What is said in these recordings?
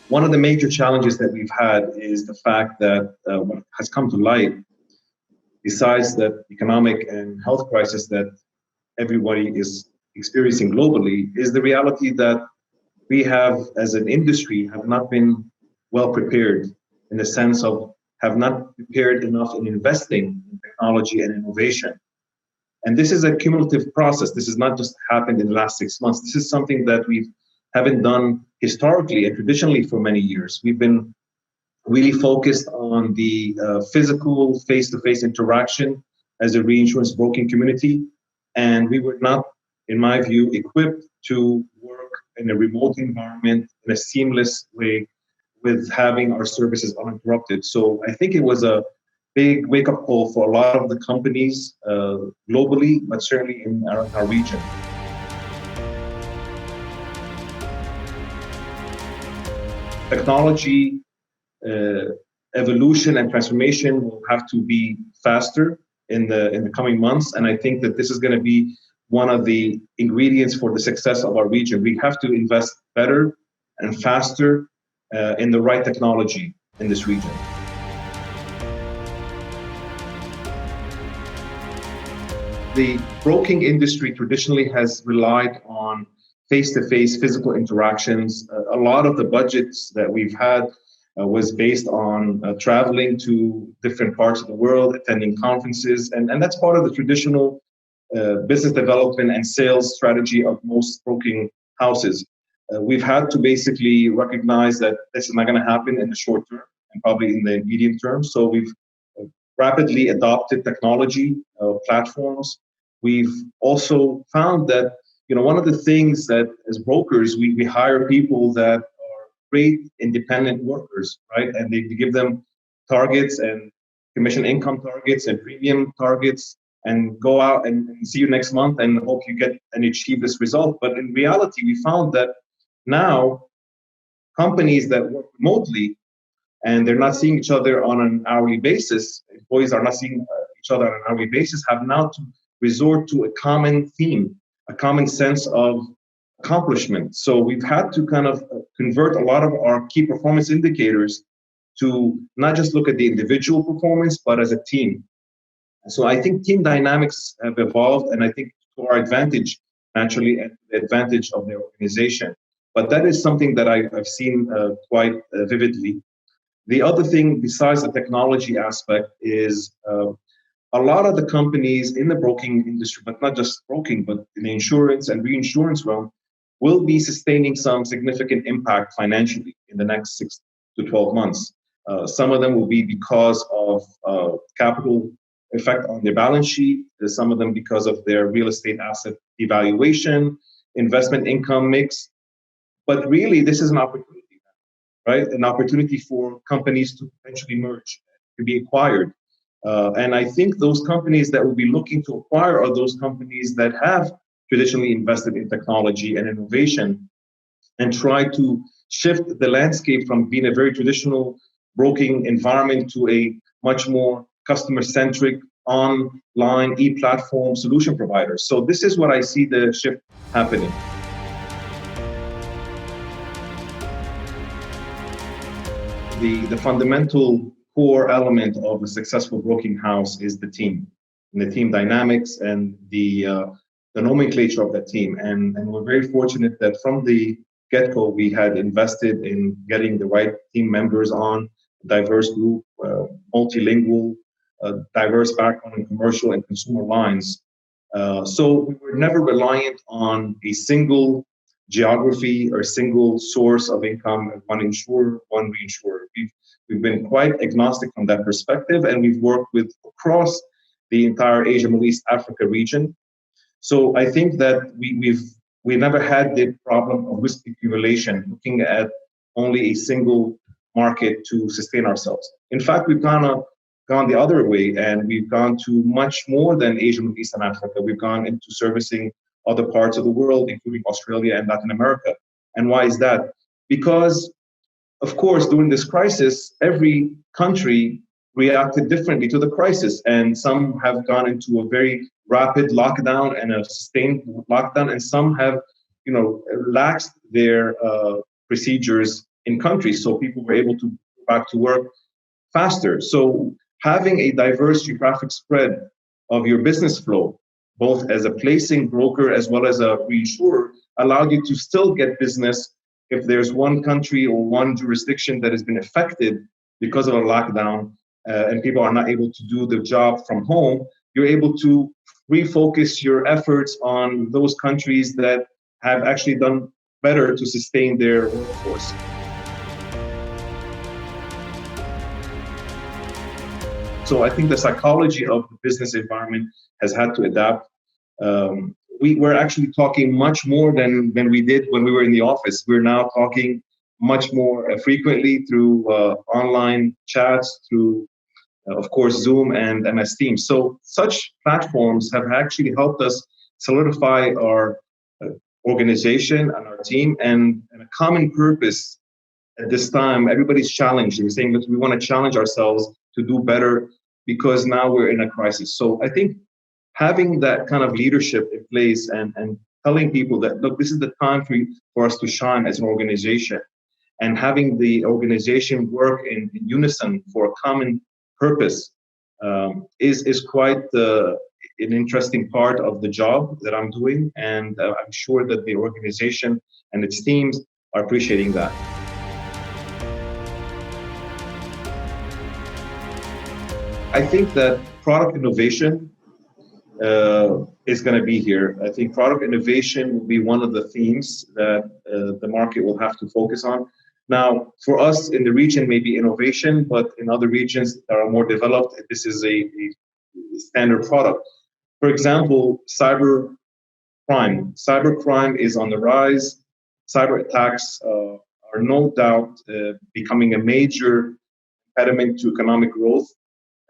One of the major challenges that we've had is the fact that what has come to light, besides the economic and health crisis that everybody is experiencing globally, is the reality that we have, as an industry, have not been well prepared, in the sense of have not prepared enough in investing in technology and innovation. And this is a cumulative process. This has not just happened in the last 6 months. This is something that we haven't done historically and traditionally for many years. We've been really focused on the physical face-to-face interaction as a reinsurance broking community. And we were not, in my view, equipped to work in a remote environment in a seamless way with having our services uninterrupted. So I think it was a big wake-up call for a lot of the companies globally, but certainly in our region. Technology evolution and transformation will have to be faster in the coming months, and I think that this is going to be one of the ingredients for the success of our region. We have to invest better and faster in the right technology in this region. The broking industry traditionally has relied on face-to-face physical interactions. A lot of the budgets that we've had was based on traveling to different parts of the world, attending conferences, and that's part of the traditional business development and sales strategy of most broking houses. We've had to basically recognize that this is not going to happen in the short term and probably in the medium term. So we've rapidly adopted technology platforms. We've also found that, one of the things that as brokers, we hire people that are great independent workers, right? And they give them targets and commission income targets and premium targets and go out and see you next month and hope you get and achieve this result. But in reality, we found that now companies that work remotely and they're not seeing each other on an hourly basis, employees are not seeing each other on an hourly basis, have now to resort to a common theme, a common sense of accomplishment. So we've had to kind of convert a lot of our key performance indicators to not just look at the individual performance, but as a team. So I think team dynamics have evolved, and I think to our advantage, naturally, and the advantage of the organization. But that is something that I've seen quite vividly. The other thing, besides the technology aspect, is a lot of the companies in the broking industry, but not just broking, but in the insurance and reinsurance realm, will be sustaining some significant impact financially in the next 6 to 12 months. Some of them will be because of capital effect on their balance sheet. Some of them because of their real estate asset evaluation, investment income mix. But really, this is an opportunity, right? An opportunity for companies to potentially merge, to be acquired. And I think those companies that will be looking to acquire are those companies that have traditionally invested in technology and innovation and try to shift the landscape from being a very traditional broking environment to a much more customer-centric, online, e-platform solution provider. So this is what I see the shift happening. The fundamental core element of a successful broking house is the team, and the team dynamics and the nomenclature of that team. And we're very fortunate that from the get-go, we had invested in getting the right team members on, diverse group, multilingual, diverse background in commercial and consumer lines. So we were never reliant on a single geography or a single source of income, one insurer, one reinsurer. We've been quite agnostic from that perspective, and we've worked with across the entire Asia, Middle East, Africa region. So I think that we never had the problem of risk accumulation, looking at only a single market to sustain ourselves. In fact, we've gone the other way, and we've gone to much more than Asia, Middle East, and Africa. We've gone into servicing other parts of the world, including Australia and Latin America. And why is that? Because, of course, during this crisis, every country reacted differently to the crisis. And some have gone into a very rapid lockdown and a sustained lockdown, and some have, laxed their procedures in countries, so people were able to go back to work faster. So having a diverse geographic spread of your business flow, both as a placing broker as well as a reinsurer, allowed you to still get business if there's one country or one jurisdiction that has been affected because of a lockdown, and people are not able to do the job from home. You're able to refocus your efforts on those countries that have actually done better to sustain their workforce. So I think the psychology of the business environment has had to adapt. We're actually talking much more than we did when we were in the office. We're now talking much more frequently through online chats, through, of course, Zoom and MS Teams. So such platforms have actually helped us solidify our organization and our team and a common purpose. At this time, everybody's challenged. We're saying that we want to challenge ourselves to do better because now we're in a crisis. So I think having that kind of leadership in place and telling people that, look, this is the time for us to shine as an organization, and having the organization work in unison for a common purpose is quite an interesting part of the job that I'm doing. And I'm sure that the organization and its teams are appreciating that. I think that product innovation is going to be here. I think product innovation will be one of the themes that the market will have to focus on. Now, for us in the region, maybe innovation, but in other regions that are more developed, this is a standard product. For example, cyber crime. Cyber crime is on the rise. Cyber attacks are no doubt becoming a major impediment to economic growth.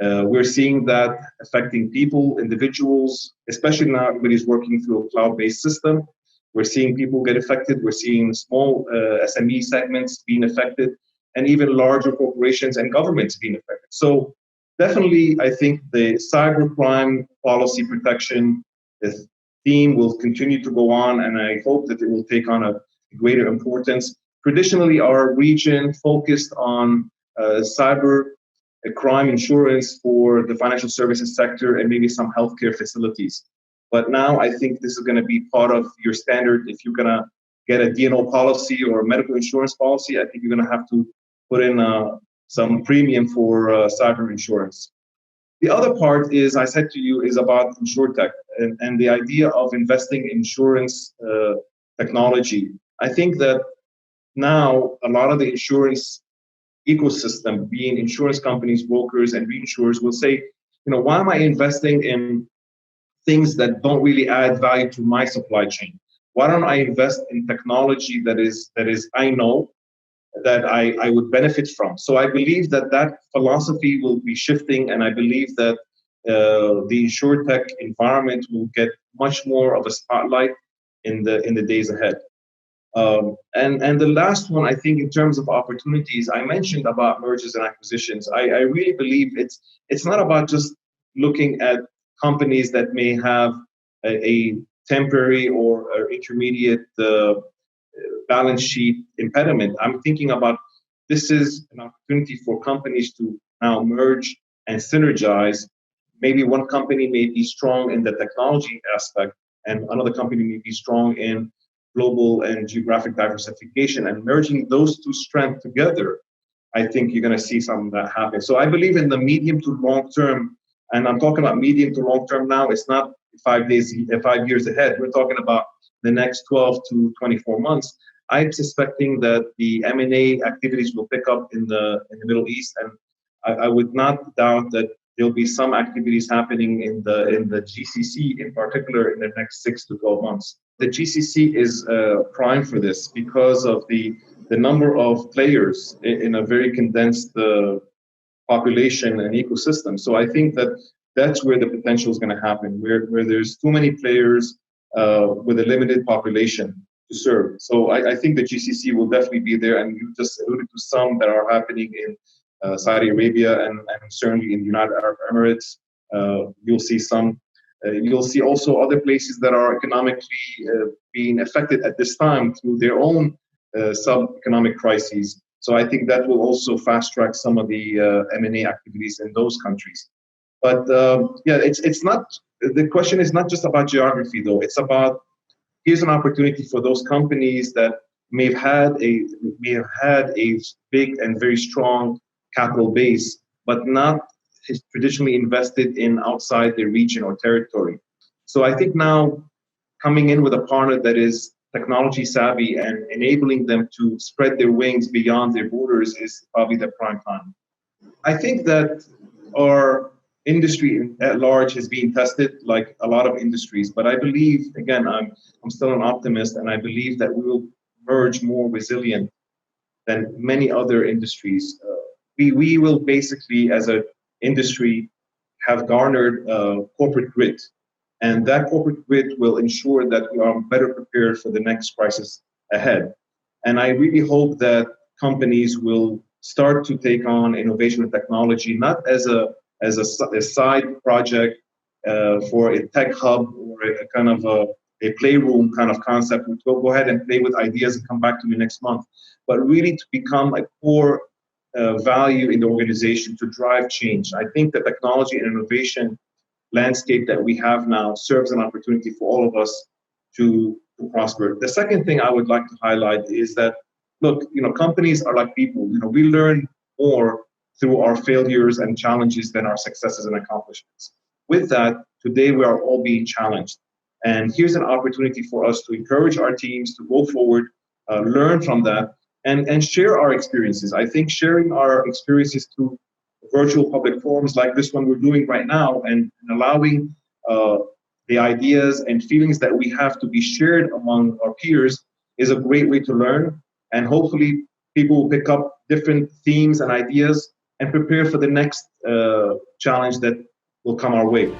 We're seeing that affecting people, individuals, especially now everybody's working through a cloud-based system. We're seeing people get affected. We're seeing small SME segments being affected, and even larger corporations and governments being affected. So definitely, I think the cybercrime policy protection theme will continue to go on, and I hope that it will take on a greater importance. Traditionally, our region focused on cyber crime insurance for the financial services sector and maybe some healthcare facilities. But now I think this is going to be part of your standard. If you're going to get a D&O policy or a medical insurance policy, I think you're going to have to put in some premium for cyber insurance. The other part is, I said to you, is about InsurTech and the idea of investing in insurance technology. I think that now a lot of the insurance ecosystem, being insurance companies, brokers, and reinsurers, will say, why am I investing in things that don't really add value to my supply chain? Why don't I invest in technology that is I know that I would benefit from? So I believe that philosophy will be shifting, and I believe that the InsurTech environment will get much more of a spotlight in the days ahead. And the last one, I think, in terms of opportunities, I mentioned about mergers and acquisitions. I really believe it's not about just looking at companies that may have a temporary or intermediate balance sheet impediment. I'm thinking about this is an opportunity for companies to now merge and synergize. Maybe one company may be strong in the technology aspect, and another company may be strong in global and geographic diversification, and merging those two strengths together, I think you're going to see some of that happen. So I believe in the medium to long term, and I'm talking about medium to long term now. It's not 5 years ahead. We're talking about the next 12 to 24 months. I'm suspecting that the M&A activities will pick up in the Middle East, and I would not doubt that there'll be some activities happening in the GCC in particular in the next 6 to 12 months. The GCC is prime for this because of the number of players in a very condensed population and ecosystem. So I think that's where the potential is going to happen, where there's too many players with a limited population to serve. So I think the GCC will definitely be there, and you just alluded to some that are happening in Saudi Arabia and certainly in the United Arab Emirates. You'll see some. You'll see also other places that are economically being affected at this time through their own sub-economic crises. So I think that will also fast track some of the M&A activities in those countries. But it's not, the question is not just about geography though. It's about, here's an opportunity for those companies that may have had a big and very strong capital base, but not traditionally invested in outside their region or territory. So I think now coming in with a partner that is technology savvy and enabling them to spread their wings beyond their borders is probably the prime time. I think that our industry at large is being tested like a lot of industries, but I believe, again, I'm still an optimist, and I believe that we will emerge more resilient than many other industries. We will basically, as an industry, have garnered corporate grit, and that corporate grit will ensure that we are better prepared for the next crisis ahead. And I really hope that companies will start to take on innovation and technology, not as a side project for a tech hub or a kind of a playroom kind of concept, which will go ahead and play with ideas and come back to me next month, but really to become a core value in the organization to drive change. I think the technology and innovation landscape that we have now serves an opportunity for all of us to prosper. The second thing I would like to highlight is that, look, companies are like people. We learn more through our failures and challenges than our successes and accomplishments. With that, today we are all being challenged. And here's an opportunity for us to encourage our teams to go forward, learn from that, and share our experiences. I think sharing our experiences through virtual public forums like this one we're doing right now, and allowing the ideas and feelings that we have to be shared among our peers is a great way to learn. And hopefully people will pick up different themes and ideas and prepare for the next challenge that will come our way.